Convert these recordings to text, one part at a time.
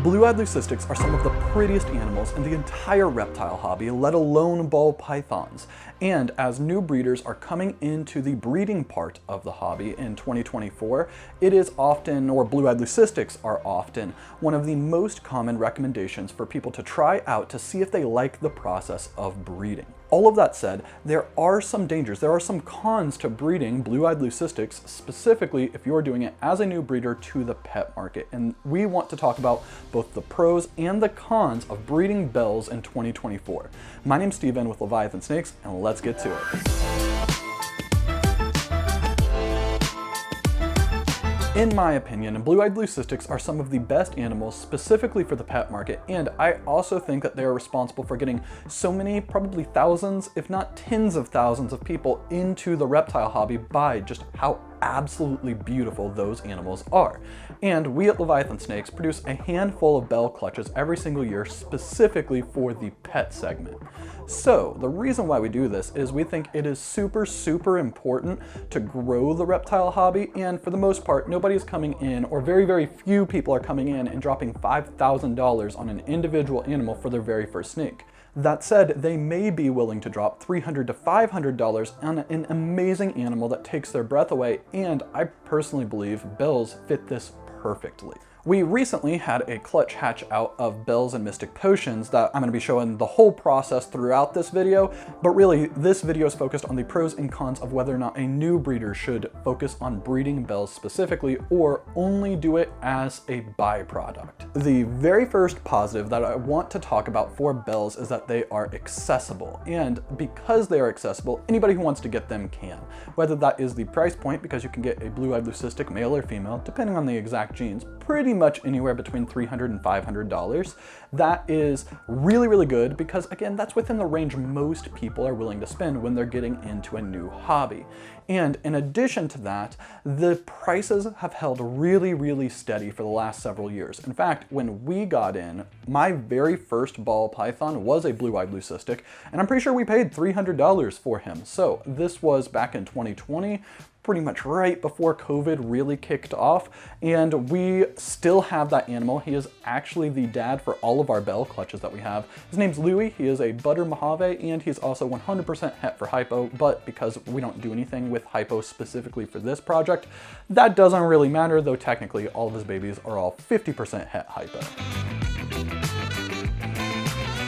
Blue-eyed leucistics are some of the prettiest animals in the entire reptile hobby, let alone ball pythons. And as new breeders are coming into the breeding part of the hobby in 2024, it is often, or blue-eyed leucistics are often, one of the most common recommendations for people to try out to see if they like the process of breeding. All of that said, there are some dangers, there are some cons to breeding blue-eyed leucistics, specifically if you're doing it as a new breeder to the pet market. And we want to talk about both the pros and the cons of breeding BELs in 2024. My name's Steven with Leviathan Snakes, and let's get to it. In my opinion, blue-eyed leucistics are some of the best animals specifically for the pet market, and I also think that they are responsible for getting so many, probably thousands, if not tens of thousands of people into the reptile hobby by just how absolutely beautiful those animals are. And we at Leviathan Snakes produce a handful of BEL clutches every single year specifically for the pet segment. So the reason why we do this is we think it is super important to grow the reptile hobby, and for the most part nobody is coming in, or very few people are coming in and dropping $5,000 on an individual animal for their very first snake. That said, they may be willing to drop $300 to $500 on an amazing animal that takes their breath away, and I personally believe BELs fit this perfectly. We recently had a clutch hatch out of BELs and Mystic Potions that I'm going to be showing the whole process throughout this video, but really this video is focused on the pros and cons of whether or not a new breeder should focus on breeding BELs specifically or only do it as a byproduct. The very first positive that I want to talk about for BELs is that they are accessible, and because they are accessible, anybody who wants to get them can. Whether that is the price point, because you can get a blue-eyed leucistic male or female, depending on the exact genes, pretty much anywhere between $300 and $500. That is really good because, again, that's within the range most people are willing to spend when they're getting into a new hobby. And in addition to that, the prices have held really steady for the last several years. In fact, when we got in, my very first ball python was a blue-eyed leucistic, and I'm pretty sure we paid $300 for him. So this was back in 2020, pretty much right before COVID really kicked off, and we still have that animal. He is actually the dad for all of our BEL clutches that we have. His name's Louie. He is a butter Mojave, and he's also 100% het for hypo, but because we don't do anything with hypo specifically for this project, that doesn't really matter, though technically all of his babies are all 50% het hypo.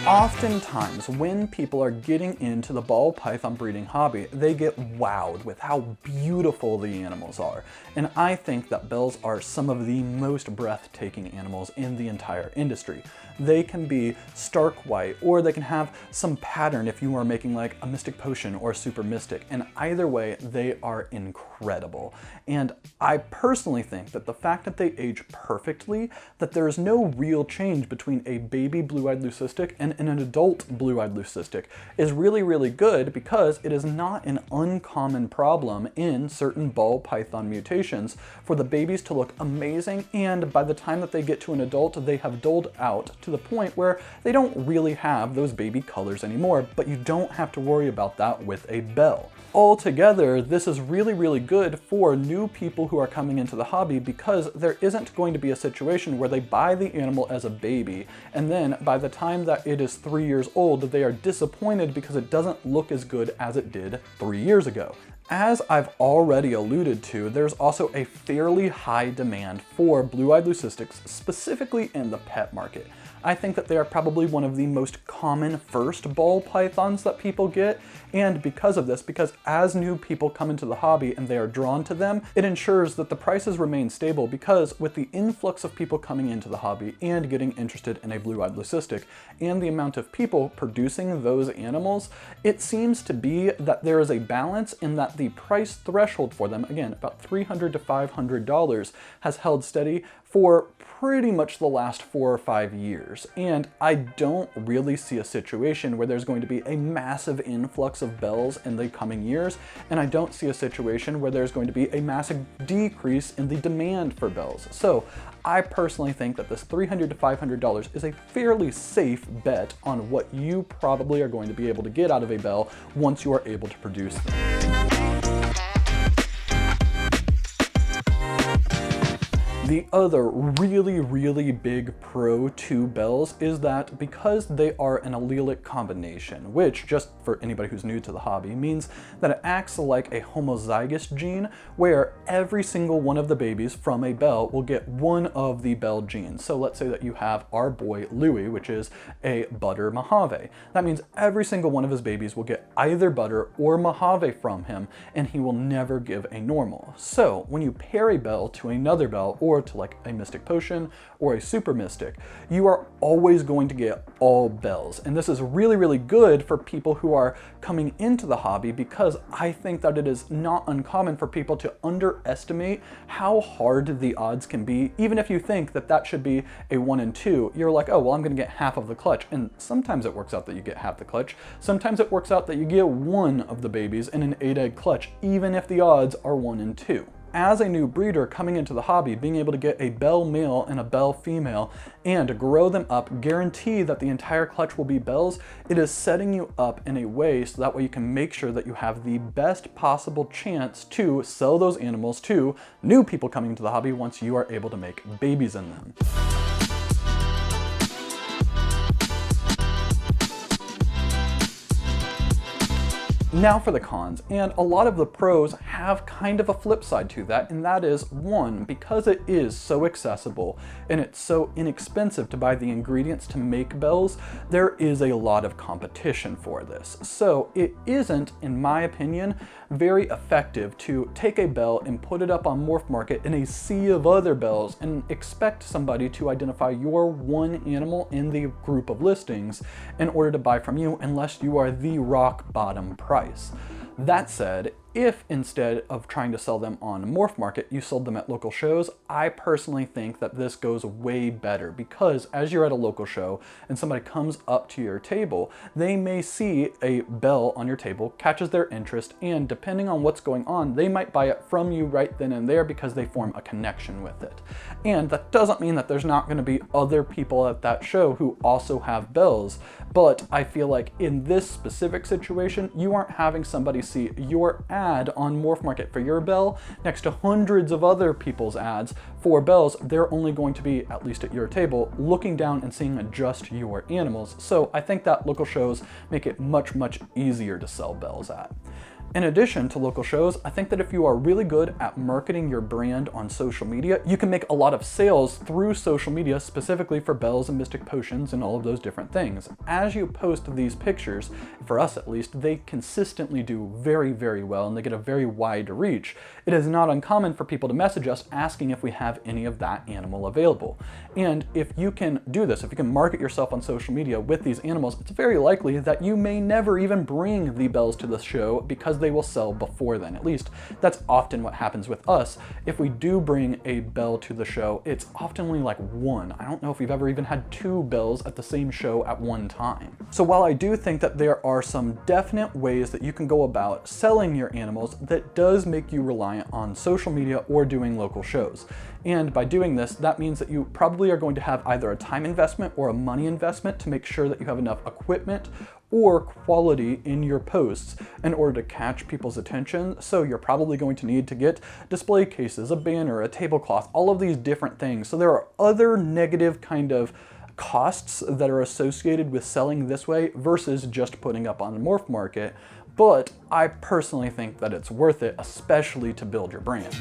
Oftentimes, when people are getting into the ball python breeding hobby, they get wowed with how beautiful the animals are. And I think that BELs are some of the most breathtaking animals in the entire industry. They can be stark white, or they can have some pattern if you are making like a Mystic Potion or a Super Mystic, and either way, they are incredible. And I personally think that the fact that they age perfectly, that there is no real change between a baby blue-eyed leucistic and an adult blue-eyed leucistic is really good, because it is not an uncommon problem in certain ball python mutations for the babies to look amazing, and by the time that they get to an adult, they have dulled out to the point where they don't really have those baby colors anymore, but you don't have to worry about that with a BEL. Altogether, this is really good for new people who are coming into the hobby, because there isn't going to be a situation where they buy the animal as a baby, and then by the time that it is 3 years old, they are disappointed because it doesn't look as good as it did 3 years ago. As I've already alluded to, there's also a fairly high demand for blue-eyed leucistics, specifically in the pet market. I think that they are probably one of the most common first ball pythons that people get, and because of this, because as new people come into the hobby and they are drawn to them, it ensures that the prices remain stable, because with the influx of people coming into the hobby and getting interested in a blue-eyed leucistic, and the amount of people producing those animals, it seems to be that there is a balance in that the price threshold for them, again, about $300 to $500, has held steady for pretty much the last 4 or 5 years. And I don't really see a situation where there's going to be a massive influx of BELs in the coming years, and I don't see a situation where there's going to be a massive decrease in the demand for BELs. So I personally think that this $300 to $500 is a fairly safe bet on what you probably are going to be able to get out of a BEL once you are able to produce them. The other really big pro to BELs is that because they are an allelic combination, which, just for anybody who's new to the hobby, means that it acts like a homozygous gene where every single one of the babies from a BEL will get one of the BEL genes. So let's say that you have our boy Louis, which is a butter Mojave. That means every single one of his babies will get either butter or Mojave from him, and he will never give a normal. So when you pair a BEL to another BEL, or to like a mystic potion or a super mystic, you are always going to get all BELs. And this is really good for people who are coming into the hobby, because I think that it is not uncommon for people to underestimate how hard the odds can be. Even if you think that that should be a 1 in 2, you're like, oh, well, I'm gonna get half of the clutch. And sometimes it works out that you get half the clutch. Sometimes it works out that you get one of the babies in an 8-egg clutch, even if the odds are 1 in 2. As a new breeder coming into the hobby, being able to get a BEL male and a BEL female and grow them up, guarantee that the entire clutch will be BELs, it is setting you up in a way so that way you can make sure that you have the best possible chance to sell those animals to new people coming into the hobby once you are able to make babies in them. Now for the cons, and a lot of the pros have kind of a flip side to that, and that is, one, because it is so accessible and it's so inexpensive to buy the ingredients to make BELs, there is a lot of competition for this. So it isn't, in my opinion, very effective to take a BEL and put it up on Morph Market in a sea of other BELs and expect somebody to identify your one animal in the group of listings in order to buy from you, unless you are the rock bottom price. That said, if instead of trying to sell them on Morph Market, you sold them at local shows, I personally think that this goes way better, because as you're at a local show and somebody comes up to your table, they may see a BEL on your table, catches their interest, and depending on what's going on, they might buy it from you right then and there because they form a connection with it. And that doesn't mean that there's not going to be other people at that show who also have BELs, but I feel like in this specific situation, you aren't having somebody see your ad on Morph Market for your BEL next to hundreds of other people's ads for BELs. They're only going to be, at least at your table, looking down and seeing just your animals. So I think that local shows make it much easier to sell BELs at. In addition to local shows, I think that if you are really good at marketing your brand on social media, you can make a lot of sales through social media, specifically for BELs and mystic potions and all of those different things. As you post these pictures, for us at least, they consistently do very well, and they get a very wide reach. It is not uncommon for people to message us asking if we have any of that animal available. And if you can do this, if you can market yourself on social media with these animals, it's very likely that you may never even bring the BELs to the show, because they will sell before then. At least that's often what happens with us. If we do bring a BEL to the show, it's often only like one. I don't know if we've ever even had 2 BELs at the same show at one time. So while I do think that there are some definite ways that you can go about selling your animals, that does make you reliant on social media or doing local shows. And by doing this, that means that you probably are going to have either a time investment or a money investment to make sure that you have enough equipment or quality in your posts in order to catch people's attention. So you're probably going to need to get display cases, a banner, a tablecloth, all of these different things. So there are other negative kind of costs that are associated with selling this way versus just putting up on the Morph Market. But I personally think that it's worth it, especially to build your brand.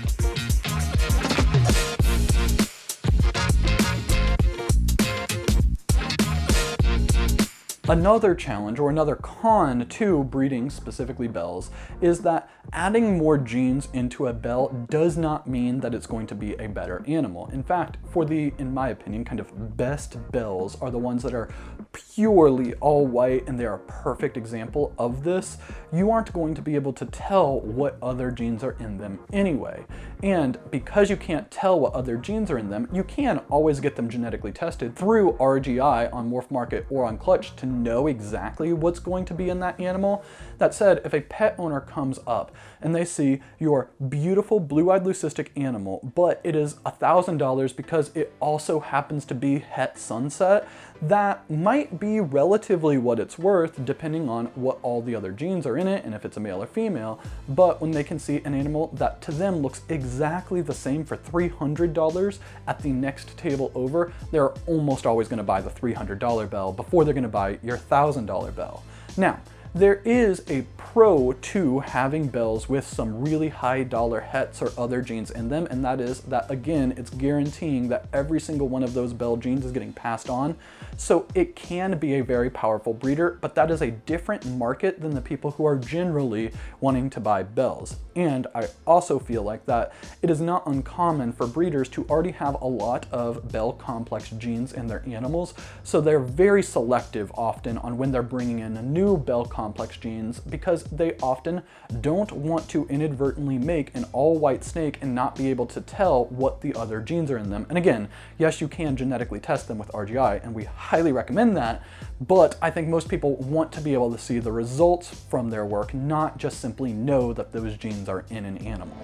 Another challenge, or another con to breeding specifically BELs, is that adding more genes into a BEL does not mean that it's going to be a better animal. In fact, for the, in my opinion, kind of best BELs are the ones that are purely all white, and they are a perfect example of this. You aren't going to be able to tell what other genes are in them anyway. And because you can't tell what other genes are in them, you can always get them genetically tested through RGI on Morph Market or on Clutch to know exactly what's going to be in that animal. That said, if a pet owner comes up and they see your beautiful blue-eyed leucistic animal, but it is $1,000 because it also happens to be het sunset, that might be relatively what it's worth depending on what all the other genes are in it and if it's a male or female. But when they can see an animal that to them looks exactly the same for $300 at the next table over, they're almost always going to buy the $300 bell before they're going to buy your $1,000 bell. Now, there is a pro to having BELs with some really high dollar hets or other genes in them, and that is that, again, it's guaranteeing that every single one of those BEL genes is getting passed on. So it can be a very powerful breeder, but that is a different market than the people who are generally wanting to buy BELs. And I also feel like that it is not uncommon for breeders to already have a lot of BEL complex genes in their animals, so they're very selective often on when they're bringing in new BEL complex genes, because they often don't want to inadvertently make an all-white snake and not be able to tell what the other genes are in them. And again, yes, you can genetically test them with RGI, and we highly recommend that, but I think most people want to be able to see the results from their work, not just simply know that those genes are in an animal.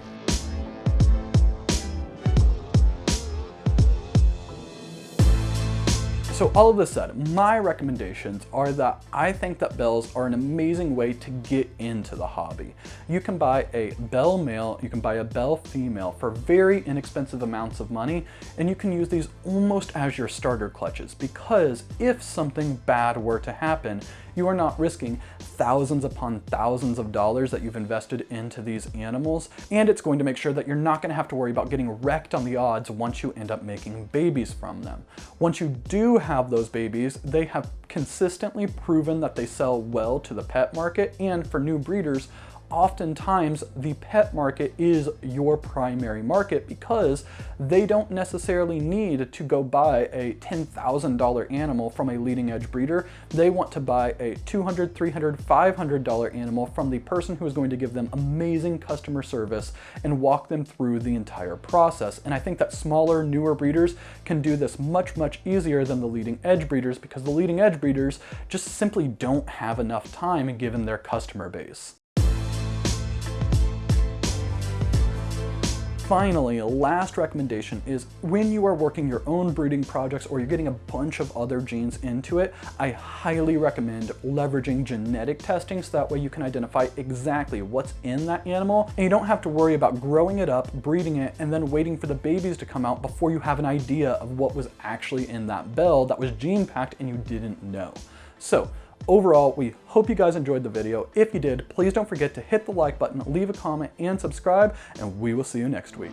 So all of this said, my recommendations are that I think that BELs are an amazing way to get into the hobby. You can buy a BEL male, you can buy a BEL female for very inexpensive amounts of money, and you can use these almost as your starter clutches, because if something bad were to happen, you are not risking thousands upon thousands of dollars that you've invested into these animals, and it's going to make sure that you're not going to have to worry about getting wrecked on the odds once you end up making babies from them. Once you do have those babies, they have consistently proven that they sell well to the pet market, and for new breeders, oftentimes the pet market is your primary market because they don't necessarily need to go buy a $10,000 animal from a leading edge breeder. They want to buy a $200, $300, $500 animal from the person who is going to give them amazing customer service and walk them through the entire process. And I think that smaller, newer breeders can do this much, much easier than the leading edge breeders, because the leading edge breeders just simply don't have enough time given their customer base. Finally, a last recommendation is when you are working your own breeding projects or you're getting a bunch of other genes into it, I highly recommend leveraging genetic testing so that way you can identify exactly what's in that animal and you don't have to worry about growing it up, breeding it, and then waiting for the babies to come out before you have an idea of what was actually in that BEL that was gene packed and you didn't know. So, overall, we hope you guys enjoyed the video. If you did, please don't forget to hit the like button, leave a comment, and subscribe, and we will see you next week.